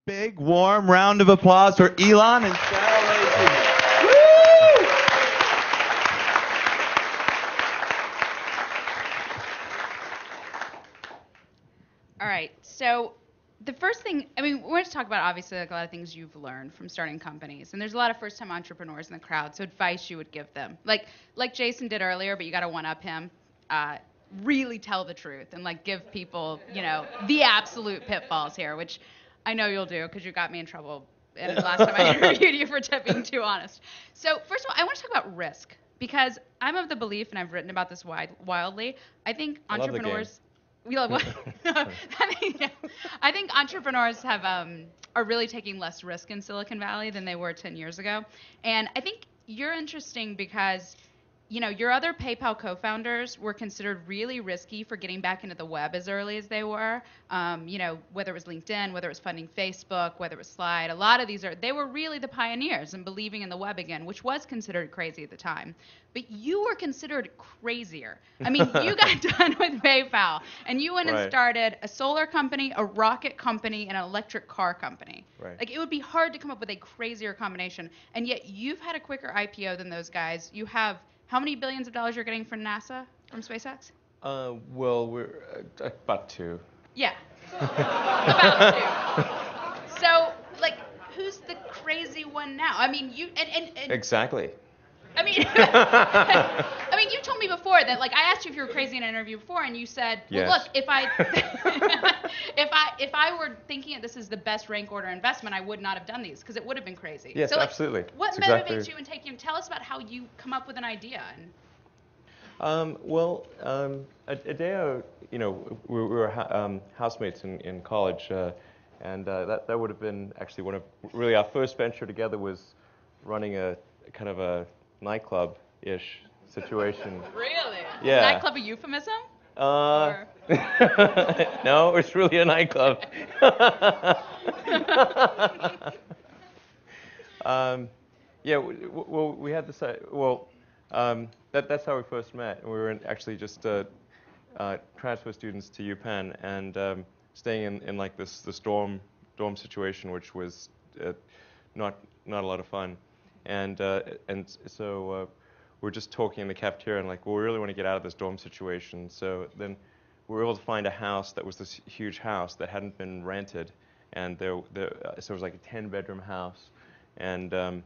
big, warm round of applause for Elon and Sarah Lacy. All right, so the first thing, I mean, we're going to talk about obviously like a lot of things you've learned from starting companies, and there's a lot of first-time entrepreneurs in the crowd. So advice you would give them, like Jason did earlier, but you got to one-up him. Really tell the truth and like give people, you know, the absolute pitfalls here, which I know you'll do because you got me in trouble and the last time I interviewed you for being too honest. So first of all, I want to talk about risk because I'm of the belief, and I've written about this wildly. I think entrepreneurs. We love what? I think entrepreneurs have are really taking less risk in Silicon Valley than they were 10 years ago, and I think you're interesting because, you know, your other PayPal co-founders were considered really risky for getting back into the web as early as they were. You know, whether it was LinkedIn, whether it was funding Facebook, whether it was Slide, a lot of these they were really the pioneers in believing in the web again, which was considered crazy at the time. But you were considered crazier. I mean, you got done with PayPal, and you went and started a solar company, a rocket company, and an electric car company. Right. Like, it would be hard to come up with a crazier combination, and yet you've had a quicker IPO than those guys. You have how many billions of dollars you're getting from NASA, from SpaceX? Well, we're about 2. Yeah, about 2. So, like, who's the crazy one now? I mean, you and Exactly. I mean, I mean, you told me before that, like, I asked you if you were crazy in an interview before, and you said, well, yes. Look, if I were thinking that this is the best rank order investment, I would not have done these because it would have been crazy. Yes, so, like, absolutely. What motivates you in taking? Tell us about how you come up with an idea. Well, Adeo, you know, we were housemates in college, and that would have been actually one of really our first venture together was running a kind of a nightclub-ish situation. Really? Yeah. Is nightclub a euphemism? No, it's really a nightclub. Yeah, well, we had this. That's how we first met. We were actually just transfer students to UPenn and staying in like this dorm situation, which was not a lot of fun. And so we're just talking in the cafeteria and like, well, we really want to get out of this dorm situation. So then we were able to find a house that was this huge house that hadn't been rented, and so it was like a 10-bedroom house, and there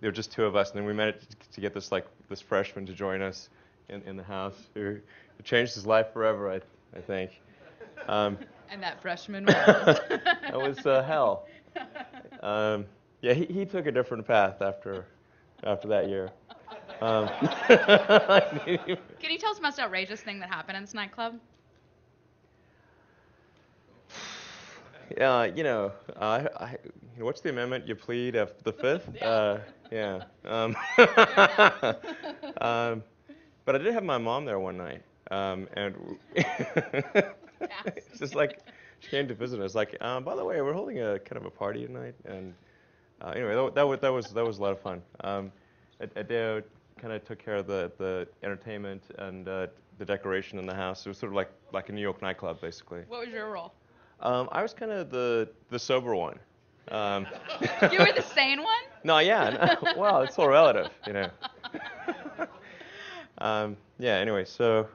were just 2 of us. And then we managed to get this freshman to join us in the house. It changed his life forever, I think. And that freshman was? That was hell. Yeah, he took a different path after that year. Can you tell us the most outrageous thing that happened in this nightclub? You know, what's the amendment you plead after the 5th? Yeah. But I did have my mom there one night, and it's just like she came to visit us. Like, by the way, we're holding a kind of a party tonight, and anyway, that was a lot of fun. Adeo kind of took care of the entertainment and the decoration in the house. It was sort of like a New York nightclub, basically. What was your role? I was kind of the sober one. You were the sane one? No, yeah. Well, it's all relative, you know. Yeah. Anyway, so.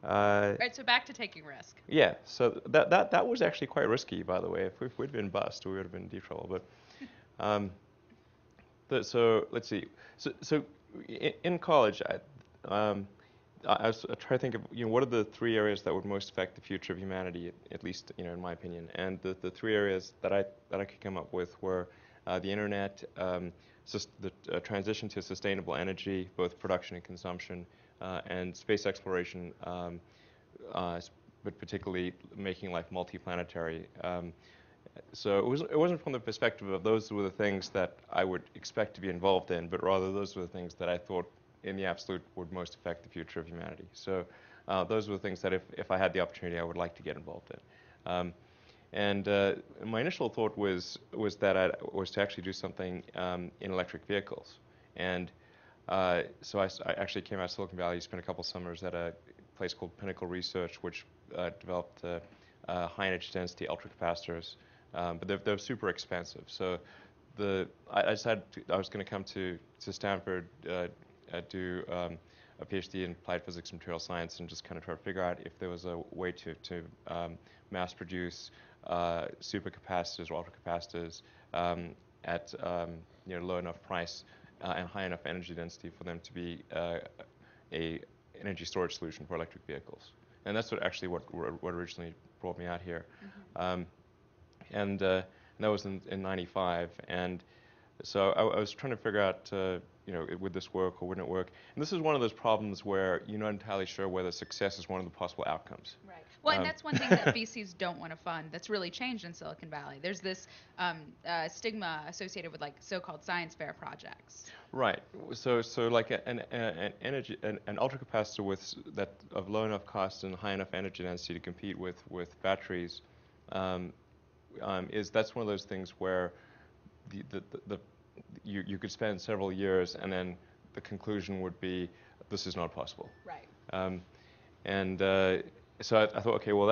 Right. So back to taking risk. Yeah. So that was actually quite risky, by the way. If we'd been bust, we would have been in deep trouble. But so let's see. So in college, I was trying to think of what are the 3 areas that would most affect the future of humanity, at least in my opinion. And the 3 areas that I could come up with were the internet, the transition to sustainable energy, both production and consumption, and space exploration, but particularly making life multiplanetary. So it wasn't from the perspective of those were the things that I would expect to be involved in, but rather those were the things that I thought in the absolute would most affect the future of humanity. So those were the things that if I had the opportunity, I would like to get involved in. And my initial thought was that I was to actually do something in electric vehicles. And so I actually came out of Silicon Valley, spent a couple summers at a place called Pinnacle Research, which developed high energy density ultracapacitors but they're super expensive. So I decided I was going to come to Stanford, do a PhD in applied physics and material science, and just kind of try to figure out if there was a way to mass produce supercapacitors or ultracapacitors at low enough price and high enough energy density for them to be a energy storage solution for electric vehicles. And that's what originally brought me out here. And that was in '95. And so I was trying to figure out, would this work or wouldn't it work? And this is one of those problems where you're not entirely sure whether success is one of the possible outcomes. Right. Well, and that's one thing that VCs don't want to fund. That's really changed in Silicon Valley. There's this stigma associated with like so-called science fair projects. Right. So like an ultracapacitor of low enough cost and high enough energy density to compete with batteries, that's one of those things where you could spend several years and then the conclusion would be this is not possible. Right. So I thought, okay, well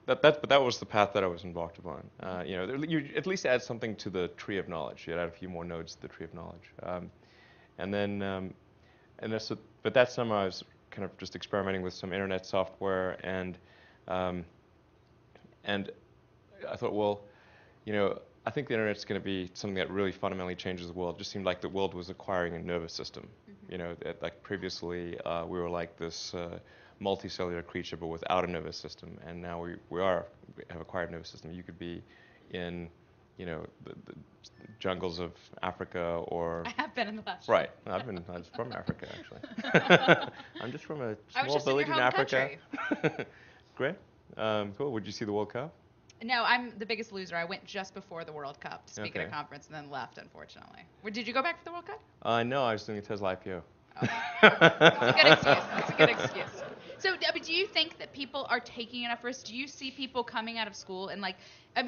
but that was the path that I was embarked upon. You at least add something to the tree of knowledge. You add a few more nodes to the tree of knowledge. But that summer I was kind of just experimenting with some internet software, and I thought, well, I think the internet's going to be something that really fundamentally changes the world. It just seemed like the world was acquiring a nervous system. Like previously we were like this multicellular creature but without a nervous system, and now we have acquired a nervous system. You could be in the jungles of Africa, or I have been in the last. Right. I was from Africa, actually. I'm just from a small village in Africa. Great. Cool. Would you see the World Cup? No, I'm the biggest loser. I went just before the World Cup to speak at a conference and then left, unfortunately. Did you go back for the World Cup? No, I was doing a Tesla IPO. Oh. That's a good excuse. That's a good excuse. So, do you think that people are taking enough risks? Do you see people coming out of school and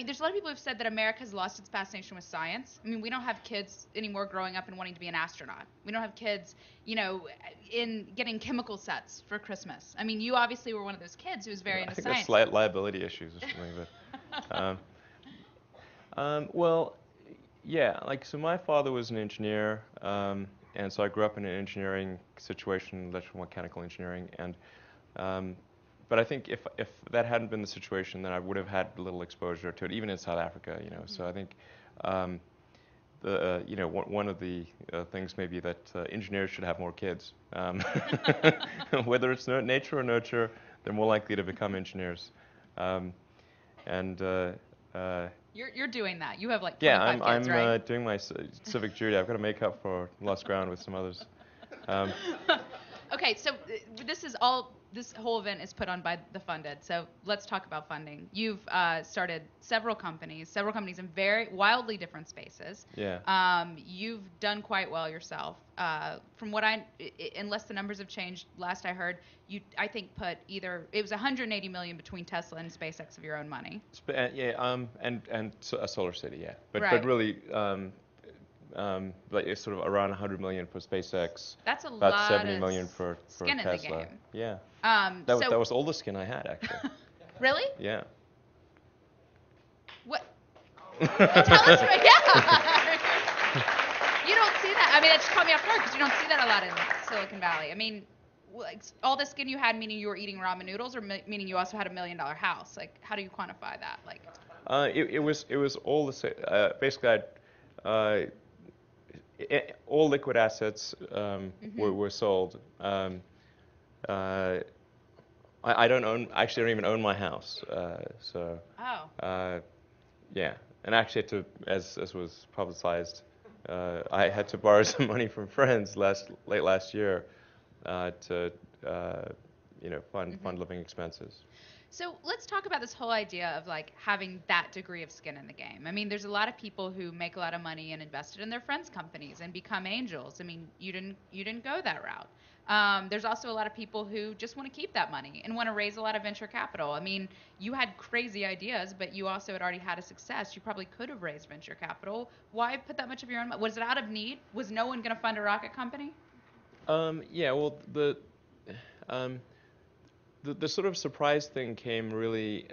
there's a lot of people who've said that America has lost its fascination with science. I mean, we don't have kids anymore growing up and wanting to be an astronaut. We don't have kids, in getting chemical sets for Christmas. I mean, you obviously were one of those kids who was very into science. I think that's slight liability issues or something. Well, yeah. So my father was an engineer, and so I grew up in an engineering situation, electrical mechanical engineering, and but I think if that hadn't been the situation, then I would have had little exposure to it, even in South Africa. So I think one of the things maybe that engineers should have more kids. Whether it's nature or nurture, they're more likely to become engineers. You're doing that. You have like 25 yeah, kids, right? I'm doing my civic duty. I've got to make up for lost ground with some others. Okay, so this whole event is put on by the funded. So let's talk about funding. You've started several companies in very wildly different spaces. Yeah. You've done quite well yourself. From what unless the numbers have changed, last I heard, you I think put it was 180 million between Tesla and SpaceX of your own money. And a solar city, yeah. But right. really. It's sort of around 100 million for SpaceX. That's about 70 million for skin Tesla. In the game. Yeah. That was all the skin I had, actually. Really? Yeah. What? Tell us about yeah. You don't see that. I mean, it just caught me off guard because you don't see that a lot in Silicon Valley. I mean, all the skin you had, meaning you were eating ramen noodles, or meaning you also had $1 million house. How do you quantify that? It was all the same. Basically, all liquid assets were sold. I don't even own my house. Yeah, and actually as was publicized, I had to borrow some money from friends late last year to fund living expenses. So let's talk about this whole idea of having that degree of skin in the game. I mean, there's a lot of people who make a lot of money and invested in their friends' companies and become angels. I mean, you didn't go that route. There's also a lot of people who just want to keep that money and want to raise a lot of venture capital. I mean, you had crazy ideas, but you also had already had a success. You probably could have raised venture capital. Why put that much of your own money? Was it out of need? Was no one going to fund a rocket company? Yeah. Well, The sort of surprise thing came really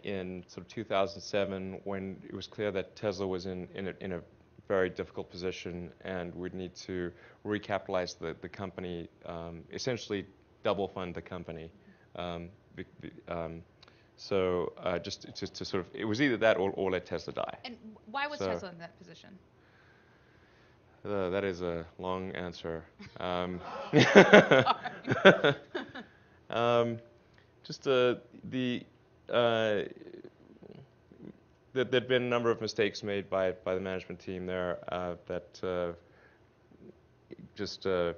in sort of 2007 when it was clear that Tesla was in a very difficult position and would need to recapitalize the company, essentially double fund the company. So just to sort of, it was either that or let Tesla die. And why was So, Tesla in that position? That is a long answer. Just there'd been a number of mistakes made by the management team there that just were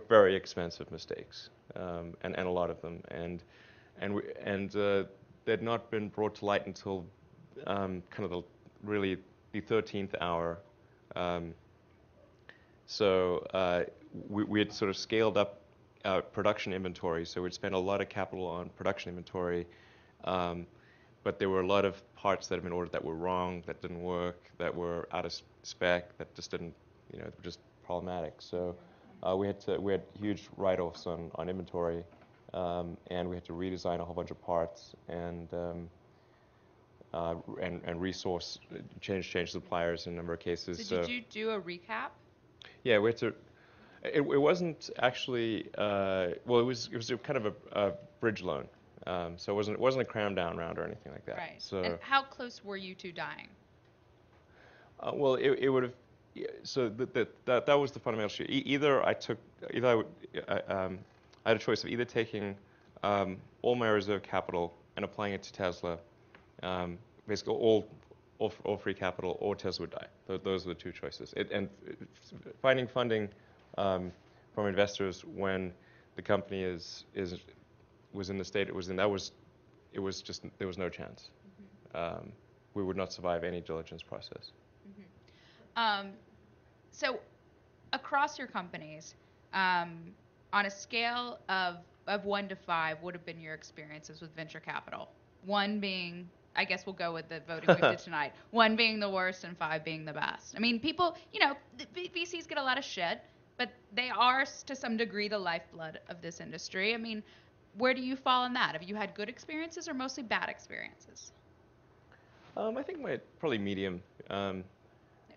very expensive mistakes, and a lot of them, and they'd not been brought to light until kind of really the 13th hour. So we had sort of scaled up our production inventory, so we'd spent a lot of capital on production inventory, but there were a lot of parts that had been ordered that were wrong, that didn't work, that were out of spec, that just didn't, were just problematic. So we had huge write-offs on inventory, and we had to redesign a whole bunch of parts and resource change suppliers in a number of cases. So did you do a recap? Yeah, we had to. It wasn't actually. Well, it was kind of a bridge loan, so it wasn't a cram down round or anything like that. Right. So. And how close were you to dying? Well, it would have. So that was the fundamental issue. Either I had a choice of either taking all my reserve capital and applying it to Tesla, basically all free capital, or Tesla would die. Those are the two choices. And finding funding from investors when the company was in the state it was in, it was just, there was no chance. Mm-hmm. We would not survive any diligence process. Mm-hmm. So across your companies, on a scale of 1 to 5, what have been your experiences with venture capital? 1 being, I guess we'll go with the voting we did tonight. 1 being the worst and 5 being the best. I mean, people, the VCs get a lot of shit, but they are to some degree the lifeblood of this industry. I mean, where do you fall in that? Have you had good experiences or mostly bad experiences? I think probably medium.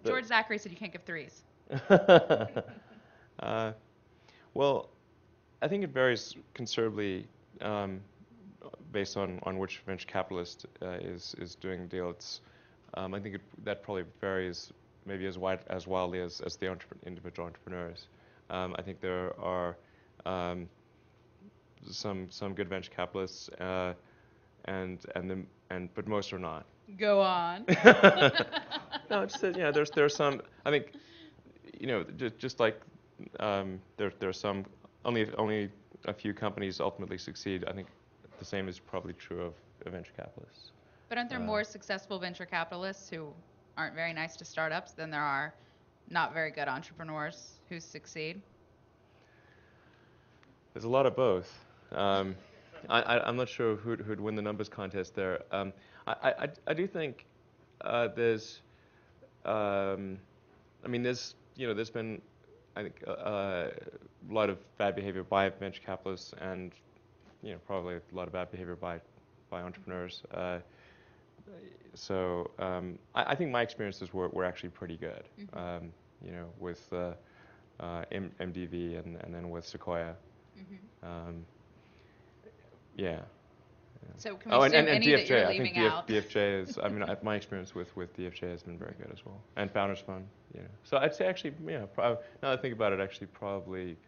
George Zachary said you can't give 3s. Well, I think it varies considerably based on which venture capitalist is doing the deal. I think that probably varies maybe as wildly as the individual entrepreneurs. I think there are some good venture capitalists, but most are not. Go on. No, it's there's some. I think just like there are some. Only a few companies ultimately succeed. I think the same is probably true of venture capitalists. But aren't there more successful venture capitalists who aren't very nice to startups than there are not very good entrepreneurs who succeed? There's a lot of both. I'm not sure who'd win the numbers contest there. I do think there's. There's been, I think, a lot of bad behavior by venture capitalists, and probably a lot of bad behavior by entrepreneurs. So I think my experiences were actually pretty good. Mm-hmm. With MDV and then with Sequoia. Mm-hmm. Yeah. So can we assume any DFJ, that you're I leaving think out? DFJ is. My experience with DFJ has been very good as well, and Founders Fund. So I'd say actually, now that I think about it, actually probably,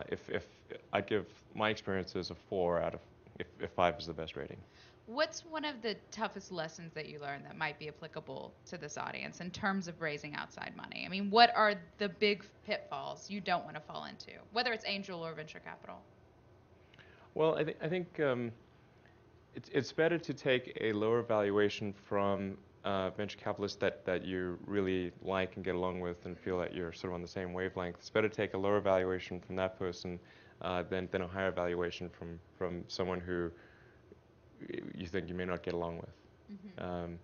if I'd give my experiences a 4 out of if 5 is the best rating. What's one of the toughest lessons that you learned that might be applicable to this audience in terms of raising outside money? I mean, what are the big pitfalls you don't want to fall into, whether it's angel or venture capital? Well, I think it's better to take a lower valuation from venture capitalists that you really like and get along with and feel that you're sort of on the same wavelength. It's better to take a lower valuation from that person than a higher valuation from someone who you think you may not get along with. Mm-hmm.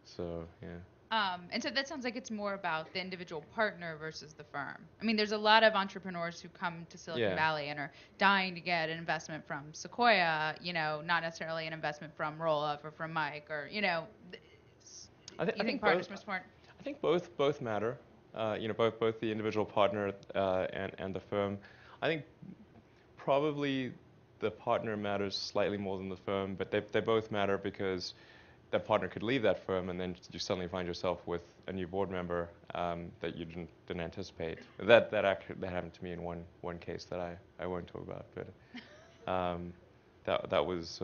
So, yeah. And so that sounds like it's more about the individual partner versus the firm. I mean, there's a lot of entrepreneurs who come to Silicon Yeah. Valley and are dying to get an investment from Sequoia, not necessarily an investment from Roll-Up or from Mike or, I you think think partners both. most important? I think both matter. Both the individual partner and the firm. I think probably the partner matters slightly more than the firm, but they both matter because that partner could leave that firm and then you suddenly find yourself with a new board member that you didn't anticipate. That happened to me in one case that I won't talk about, but that was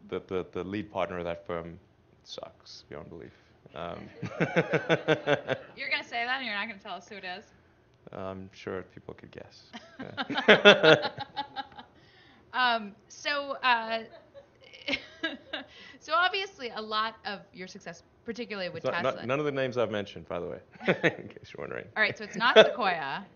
the lead partner of that firm sucks beyond belief. You're going to say that and you're not going to tell us who it is? I'm sure people could guess. So, so obviously a lot of your success, particularly with Tesla. None of the names I've mentioned, by the way, in case you're wondering. All right, so it's not Sequoia,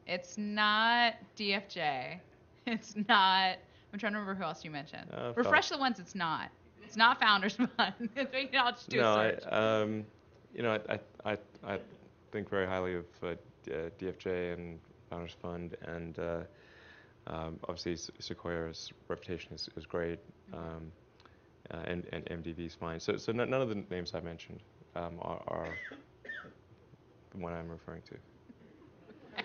it's not DFJ, it's not. I'm trying to remember who else you mentioned. Refresh the ones it's not. It's not Founders Fund. We can all just do a search. I think very highly of DFJ and Founders Fund, and obviously Sequoia's reputation is great, and MDV is fine. So none of the names I mentioned are the one I'm referring to.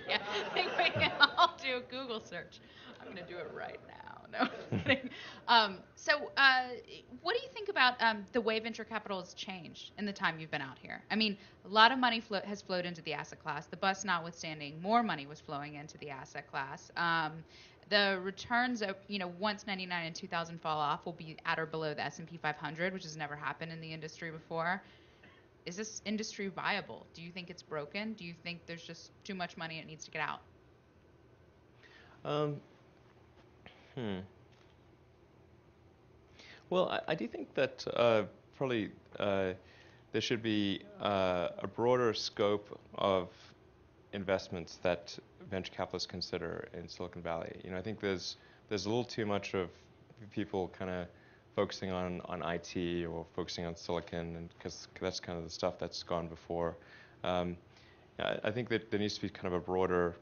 Yeah, I think we can all do a Google search. I'm going to do it right now. No, I'm kidding. So what do you think about the way venture capital has changed in the time you've been out here? I mean, a lot of money has flowed into the asset class. The bust notwithstanding, more money was flowing into the asset class. The returns of, once 99 and 2000 fall off, will be at or below the S&P 500, which has never happened in the industry before. Is this industry viable? Do you think it's broken? Do you think there's just too much money and it needs to get out? Well, I do think that probably there should be a broader scope of investments that venture capitalists consider in Silicon Valley. I think there's a little too much of people kind of focusing on IT or focusing on silicon, and because that's kind of the stuff that's gone before. I think that there needs to be kind of a broader,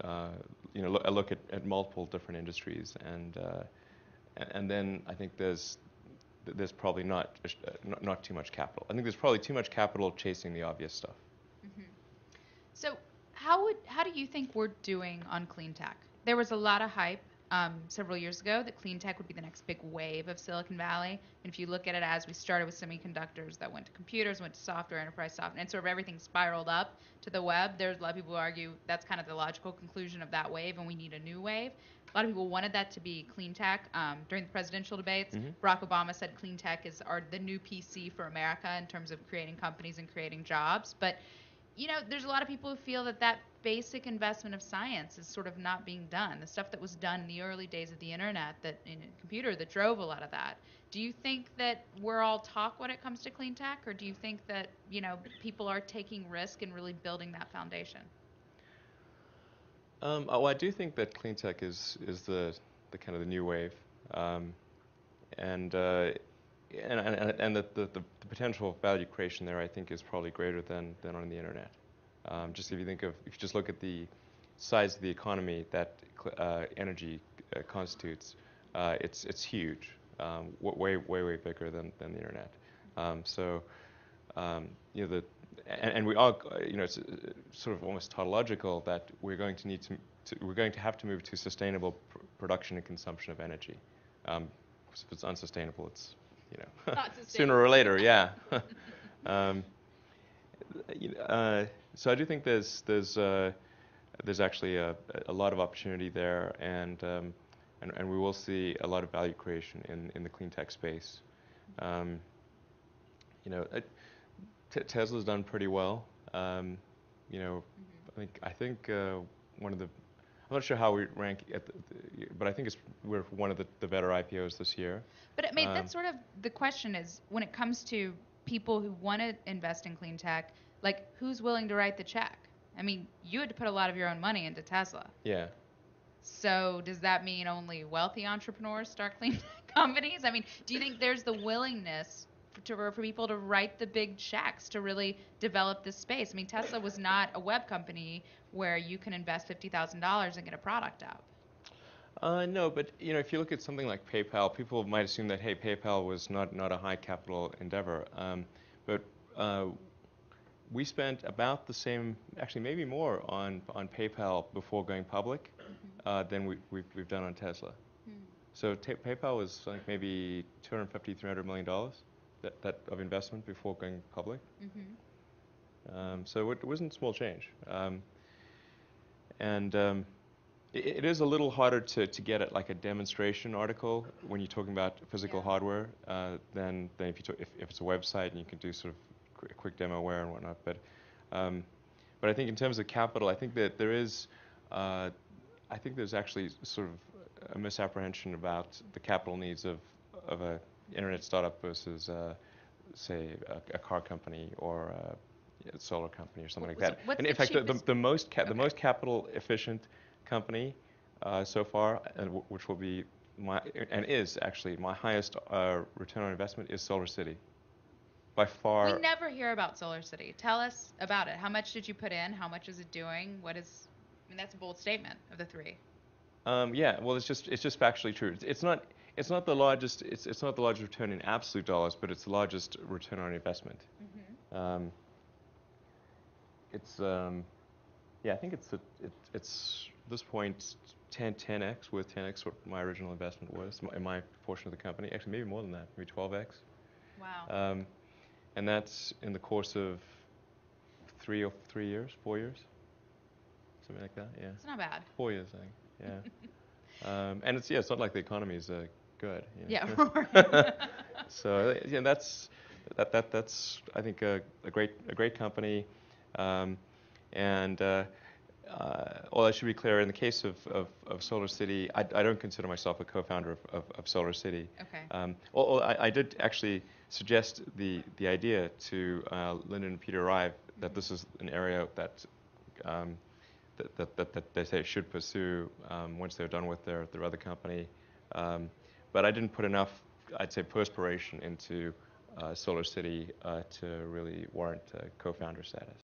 a look at multiple different industries, and then I think there's probably not too much capital. I think there's probably too much capital chasing the obvious stuff. Mm-hmm. So how do you think we're doing on clean tech? There was a lot of hype several years ago that clean tech would be the next big wave of Silicon Valley. And if you look at it as we started with semiconductors that went to computers, went to software, enterprise software, and sort of everything spiraled up to the web, there's a lot of people who argue that's kind of the logical conclusion of that wave and we need a new wave. A lot of people wanted that to be clean tech. During the presidential debates, Barack Obama said clean tech is the new PC for America in terms of creating companies and creating jobs. But there's a lot of people who feel that basic investment of science is sort of not being done. The stuff that was done in the early days of the internet, that in a computer, that drove a lot of that. Do you think that we're all talk when it comes to clean tech, or do you think that people are taking risk and really building that foundation? I do think that clean tech is the kind of the new wave, and the potential value creation there, I think, is probably greater than on the internet. Just if you just look at the size of the economy that energy constitutes, it's huge, way bigger than the internet. And we are, it's sort of almost tautological that we're going to have to move to sustainable production and consumption of energy. If it's unsustainable, it's sooner or later, yeah. So I do think there's actually a lot of opportunity there, and we will see a lot of value creation in the clean tech space. Tesla's done pretty well. I think one of the, I'm not sure how we rank but I think we're one of the better IPOs this year. But I mean, that's sort of the question is, when it comes to people who want to invest in clean tech, like, who's willing to write the check? I mean, you had to put a lot of your own money into Tesla. Yeah. So does that mean only wealthy entrepreneurs start clean tech companies? I mean, do you think there's the willingness for people to write the big checks to really develop this space. I mean, Tesla was not a web company where you can invest $50,000 and get a product out. No, but if you look at something like PayPal, people might assume that hey, PayPal was not a high capital endeavor, but we spent about the same, actually maybe more on PayPal before going public than we've done on Tesla. So PayPal was like maybe $250, $300 million that of investment before going public. So it wasn't small change, and it is a little harder to get at like a demonstration article when you're talking about physical hardware than if it's a website and you can do sort of a quick demoware and whatnot. But I think in terms of capital, I think that there's actually sort of a misapprehension about the capital needs of a internet startup versus say a car company or a solar company or something like that. What's And in the fact, cheapest? the most capital efficient company so far, and which will be is actually my highest return on investment, is Solar City. By far. We never hear about Solar City. Tell us about it. How much did you put in? How much is it doing? I mean, that's a bold statement of the three. Yeah, well, it's just factually true. It's not the largest. It's not the largest return in absolute dollars, but it's the largest return on investment. Yeah, I think it's at this point 10x worth 10x what my original investment was in my portion of the company. Actually, maybe more than that, maybe 12x. Wow. And that's in the course of 4 years, something like that. Yeah. It's not bad. 4 years, I think. Yeah. And it's not like the economy is good. Yeah. So yeah, that's I think a great company, and well, I should be clear. In the case of Solar City, I don't consider myself a co-founder of Solar City. Okay. Well, I did actually suggest the idea to Lyndon and Peter Rive that this is an area that they say should pursue once they're done with their other company. But I didn't put enough, I'd say, perspiration into Solar City to really warrant co-founder status.